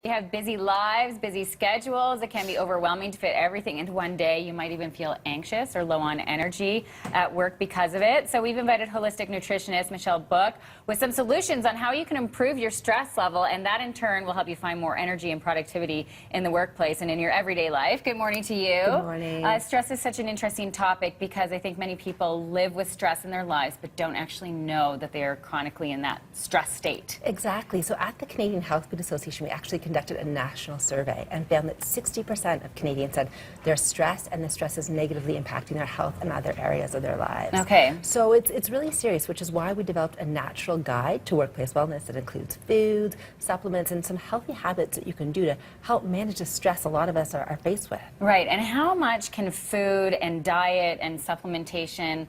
You have busy lives, busy schedules. It can be overwhelming to fit everything into one day. You might even feel anxious or low on energy at work because of it. So we've invited holistic nutritionist Michelle Book with some solutions on how you can improve your stress level, and that in turn will help you find more energy and productivity in the workplace and in your everyday life. Good morning to you. Good morning. Stress is such an interesting topic because I think many people live with stress in their lives but don't actually know that they are chronically in that stress state. Exactly. So at the Canadian Health Food Association, we actually conducted a national survey and found that 60% of Canadians said they're stressed, and the stress is negatively impacting their health and other areas of their lives. Okay. So it's really serious, which is why we developed a natural guide to workplace wellness that includes foods, supplements, and some healthy habits that you can do to help manage the stress a lot of us are faced with. Right. And how much can food and diet and supplementation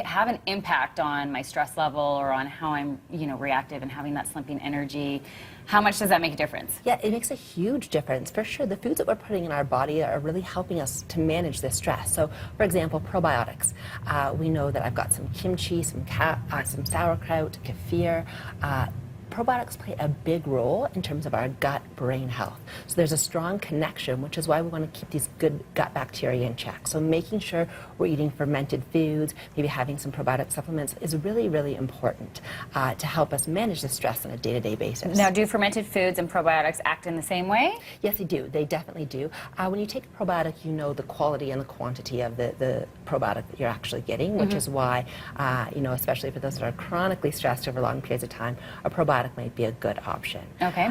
have an impact on my stress level or on how I'm, reactive and having that slumping energy? How much does that make a difference? Yeah, it makes a huge difference. For sure, the foods that we're putting in our body are really helping us to manage this stress. So, for example, probiotics. We know that I've got some kimchi, some sauerkraut, kefir. Probiotics play a big role in terms of our gut-brain health. So there's a strong connection, which is why we want to keep these good gut bacteria in check. So making sure we're eating fermented foods, maybe having some probiotic supplements is really, really important to help us manage the stress on a day-to-day basis. Now, do fermented foods and probiotics act in the same way? Yes, they do. They definitely do. When you take a probiotic, you know the quality and the quantity of the probiotic that you're actually getting, which is why, especially for those that are chronically stressed over long periods of time, a probiotic might be a good option. Okay.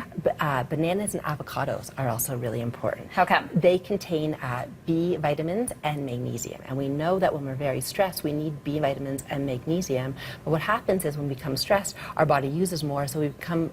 Bananas and avocados are also really important. How come? They contain B vitamins and magnesium. And we know that when we're very stressed, we need B vitamins and magnesium. But what happens is when we become stressed, our body uses more, so we become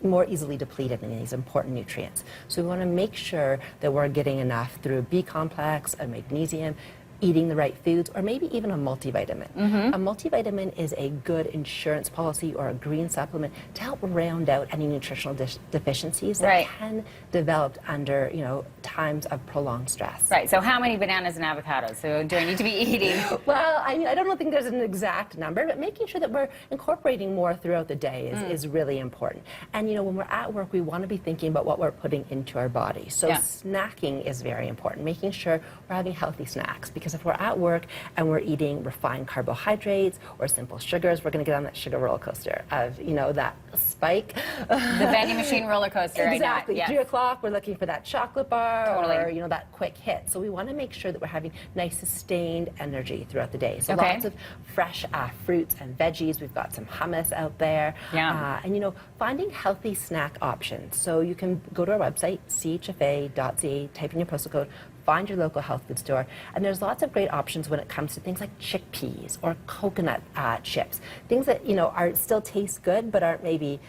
more easily depleted in these important nutrients. So we want to make sure that we're getting enough through a B complex, a magnesium, eating the right foods, or maybe even a multivitamin. A multivitamin is a good insurance policy or a green supplement to help round out any nutritional deficiencies that can develop under times of prolonged stress. Right. So how many bananas and avocados do I need to be eating? Well, I don't think there's an exact number, but making sure that we're incorporating more throughout the day is really important. And when we're at work, we want to be thinking about what we're putting into our body. So snacking is very important, making sure we're having healthy snacks, because if we're at work and we're eating refined carbohydrates or simple sugars, we're going to get on that sugar roller coaster of, that spike. The vending machine roller coaster. Exactly. Yes. 3 o'clock, we're looking for that chocolate bar Totally. or, that quick hit. So we want to make sure that we're having nice sustained energy throughout the day. So Okay. lots of fresh fruits and veggies. We've got some hummus out there. Yeah. And, finding healthy snack options. So you can go to our website, chfa.ca, type in your postal code, find your local health food store, and there's lots of great options when it comes to things like chickpeas or coconut chips, things that are still taste good but aren't maybe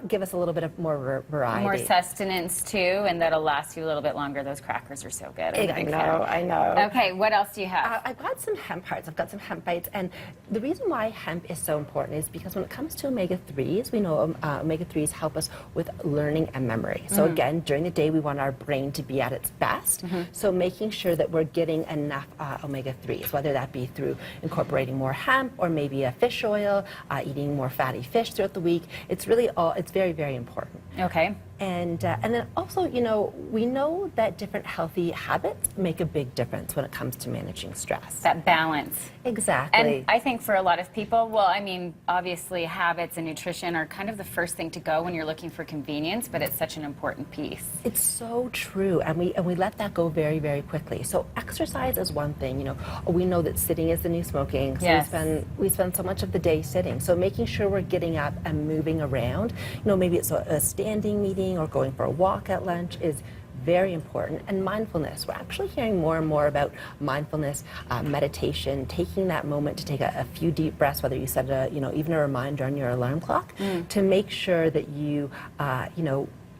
give us a little bit of more variety, more sustenance too, and that'll last you a little bit longer. Those crackers are so good. I know. Okay, what else do you have? I've got some hemp hearts. I've got some hemp bites, and the reason why hemp is so important is because when it comes to omega-3s, we know omega-3s help us with learning and memory. So again, during the day we want our brain to be at its best. So making sure that we're getting enough omega-3s, whether that be through incorporating more hemp or maybe a fish oil, eating more fatty fish throughout the week, it's very, very important. Okay. And then also, we know that different healthy habits make a big difference when it comes to managing stress. That balance. Exactly. And I think for a lot of people, obviously habits and nutrition are kind of the first thing to go when you're looking for convenience, but it's such an important piece. It's so true, and we let that go very, very quickly. So exercise is one thing. We know that sitting is the new smoking. So yes. we spend so much of the day sitting. So making sure we're getting up and moving around. Maybe it's a standing meeting or going for a walk at lunch is very important. And mindfulness. We're actually hearing more and more about mindfulness, meditation, taking that moment to take a few deep breaths, whether you set even a reminder on your alarm clock, to make sure that you,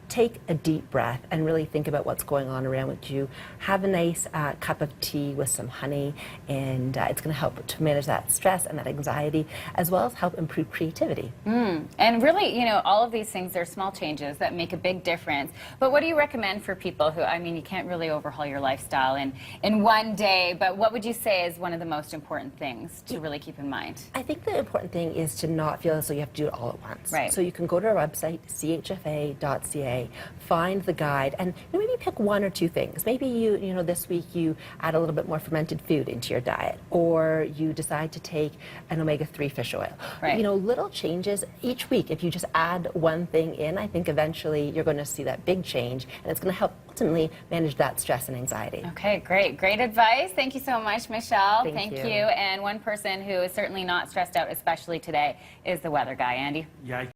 take a deep breath and really think about what's going on around with you. Have a nice cup of tea with some honey, and it's going to help to manage that stress and that anxiety, as well as help improve creativity. And really, all of these things, they're small changes that make a big difference. But what do you recommend for people who, you can't really overhaul your lifestyle in one day, but what would you say is one of the most important things to really keep in mind? I think the important thing is to not feel as though you have to do it all at once. Right. So you can go to our website, chfa.ca, day, find the guide, and maybe pick one or two things. Maybe you know, this week you add a little bit more fermented food into your diet, or you decide to take an omega-3 fish oil. Right. You know, little changes each week. If you just add one thing in, I think eventually you're going to see that big change, and it's going to help ultimately manage that stress and anxiety. Okay, great. Great advice. Thank you so much, Michelle. Thank you. And one person who is certainly not stressed out, especially today, is the weather guy, Andy. Yeah.